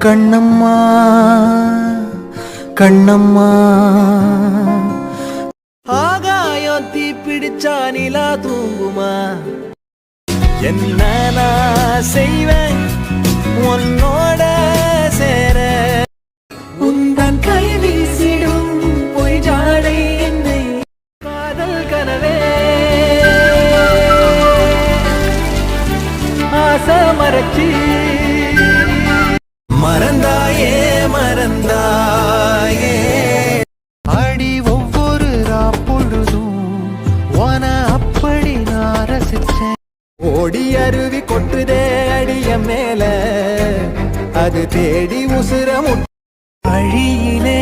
கண்ணம்மா கண்ணம்மா ஆகாயம் தீ பிடிச்சா நிலா தூங்குமா என்ன நான் செய்வேன் உன்னோட சேர உந்தன் கை வீசிடும் பொய் ஜாடை என்னை காதல் கனவே ஆசை மறைச்சி மறந்தாயே மறந்தாயே அடி ஒவ்வொரு பொழுதும் உன அப்படி நான் ரசிச்சேன் ஓடி அருவி கொட்டுதே அடிய மேல அது தேடி உசுர அழியிலே